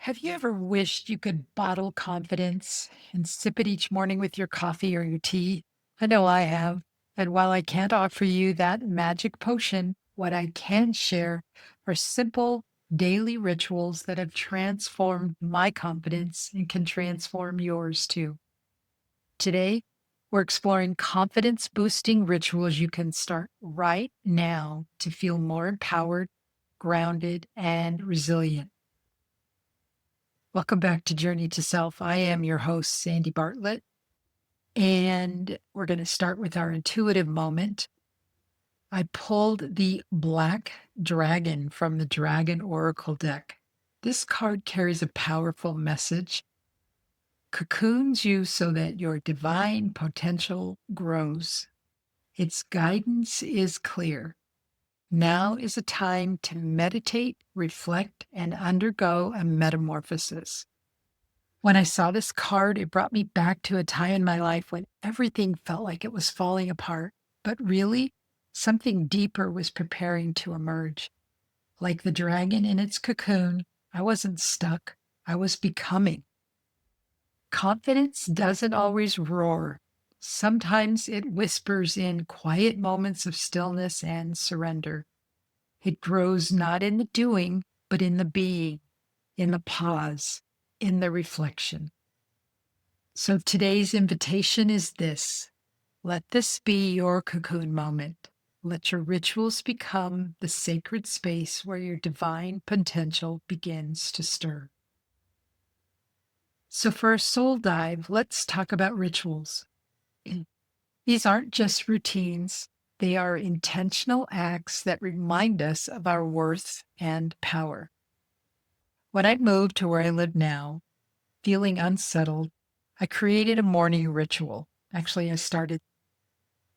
Have you ever wished you could bottle confidence and sip it each morning with your coffee or your tea? I know I have. And while I can't offer you that magic potion, what I can share are simple daily rituals that have transformed my confidence and can transform yours too. Today, we're exploring confidence boosting rituals you can start right now to feel more empowered, grounded, and resilient. Welcome back to Journey to Self. I am your host, Sandy Bartlett, and we're going to start with our intuitive moment. I pulled the Black Dragon from the Dragon Oracle deck. This card carries a powerful message, cocoons you so that your divine potential grows. Its guidance is clear. Now is a time to meditate, reflect, and undergo a metamorphosis. When I saw this card, it brought me back to a time in my life when everything felt like it was falling apart, but really, something deeper was preparing to emerge. Like the dragon in its cocoon, I wasn't stuck, I was becoming. Confidence doesn't always roar. Sometimes it whispers in quiet moments of stillness and surrender. It grows not in the doing, but in the being, in the pause, in the reflection. So today's invitation is this: let this be your cocoon moment. Let your rituals become the sacred space where your divine potential begins to stir. So, for a soul dive, let's talk about rituals. These aren't just routines, they are intentional acts that remind us of our worth and power. When I moved to where I live now, feeling unsettled, I created a morning ritual. Actually, I started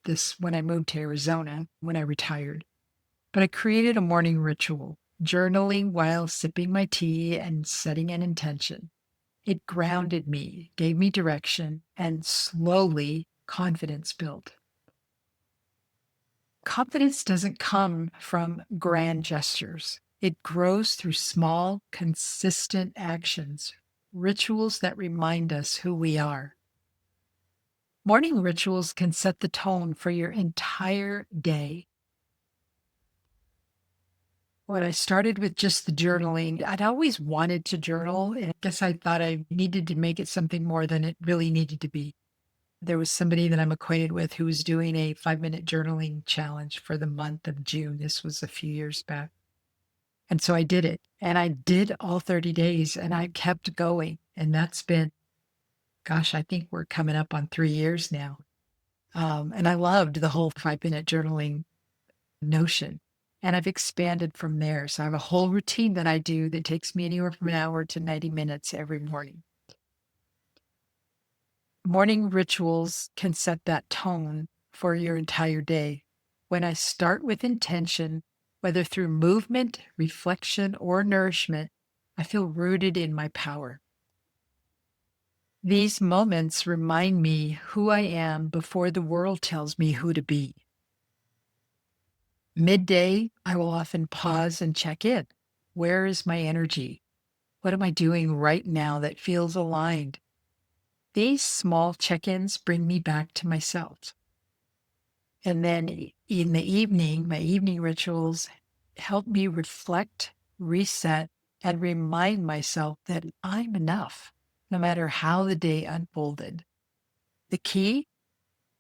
this when I moved to Arizona when I retired. But I created a morning ritual, journaling while sipping my tea and setting an intention. It grounded me, gave me direction, and slowly confidence built. Confidence doesn't come from grand gestures. It grows through small, consistent actions, rituals that remind us who we are. Morning rituals can set the tone for your entire day. When I started with just the journaling, I'd always wanted to journal. And I guess I thought I needed to make it something more than it really needed to be. There was somebody that I'm acquainted with who was doing a 5-minute journaling challenge for the month of June. This was a few years back. And so I did it. And I did all 30 days and I kept going. And that's been, gosh, I think we're coming up on 3 years now. And I loved the whole 5-minute journaling notion. And I've expanded from there. So I have a whole routine that I do that takes me anywhere from an hour to 90 minutes every morning. Morning rituals can set that tone for your entire day. When I start with intention, whether through movement, reflection, or nourishment, I feel rooted in my power. These moments remind me who I am before the world tells me who to be. Midday, I will often pause and check in. Where is my energy? What am I doing right now that feels aligned? These small check ins bring me back to myself. And then in the evening, my evening rituals help me reflect, reset, and remind myself that I'm enough, no matter how the day unfolded. The key: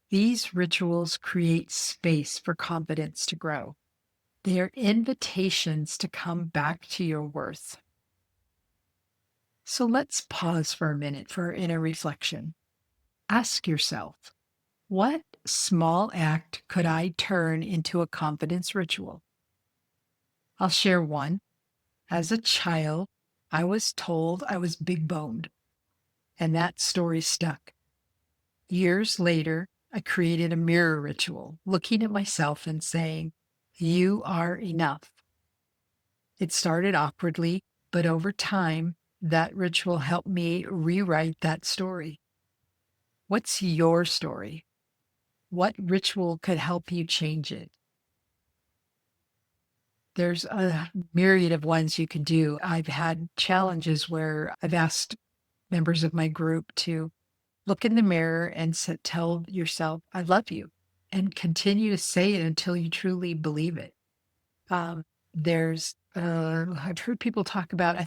these rituals create space for confidence to grow. They are invitations to come back to your worth. So let's pause for a minute for inner reflection. Ask yourself, what small act could I turn into a confidence ritual? I'll share one. As a child, I was told I was big boned, and that story stuck. Years later, I created a mirror ritual, looking at myself and saying, "You are enough." It started awkwardly, but over time, that ritual helped me rewrite that story. What's your story? What ritual could help you change it? There's a myriad of ones you can do. I've had challenges where I've asked members of my group to look in the mirror and tell yourself, I love you, and continue to say it until you truly believe it. I've heard people talk about, I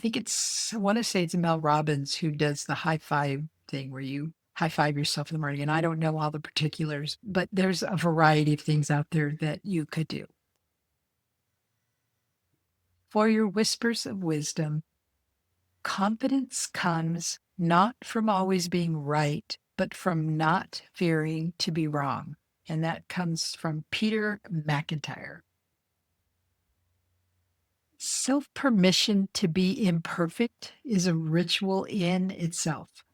want to say it's Mel Robbins who does the high five thing where you high five yourself in the morning. And I don't know all the particulars, but there's a variety of things out there that you could do. For your whispers of wisdom, confidence comes not from always being right, but from not fearing to be wrong. And that comes from Peter McIntyre. Self permission to be imperfect is a ritual in itself.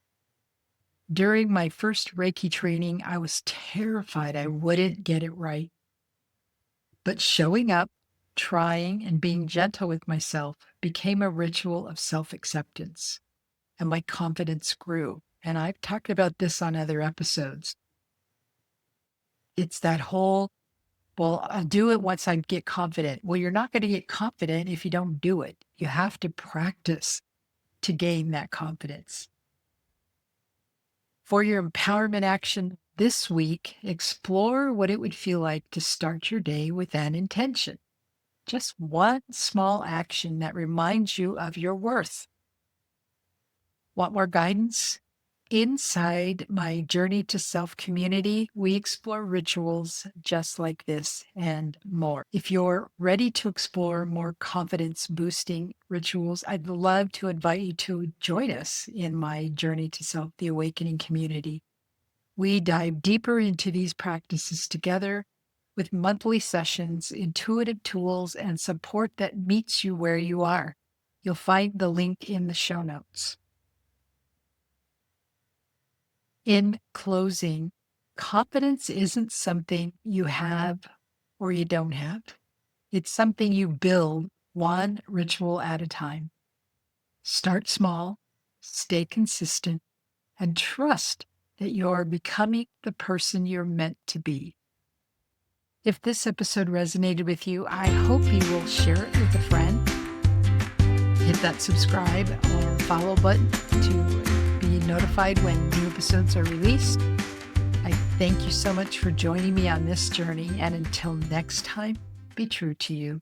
During my first Reiki training, I was terrified I wouldn't get it right. But showing up, trying, and being gentle with myself became a ritual of self acceptance, and my confidence grew. And I've talked about this on other episodes. It's that whole, well, I'll do it once I get confident. Well, you're not going to get confident if you don't do it. You have to practice to gain that confidence. For your empowerment action this week, explore what it would feel like to start your day with an intention. Just one small action that reminds you of your worth. Want more guidance? Inside my Journey to Self community, we explore rituals just like this and more. If you're ready to explore more confidence boosting rituals, I'd love to invite you to join us in my Journey to Self, the Awakening community. We dive deeper into these practices together with monthly sessions, intuitive tools, and support that meets you where you are. You'll find the link in the show notes. In closing, confidence isn't something you have or you don't have. It's something you build one ritual at a time. Start small, stay consistent, and trust that you're becoming the person you're meant to be. If this episode resonated with you, I hope you will share it with a friend. Hit that subscribe or follow button to be notified when new episodes are released. I thank you so much for joining me on this journey, and until next time, be true to you.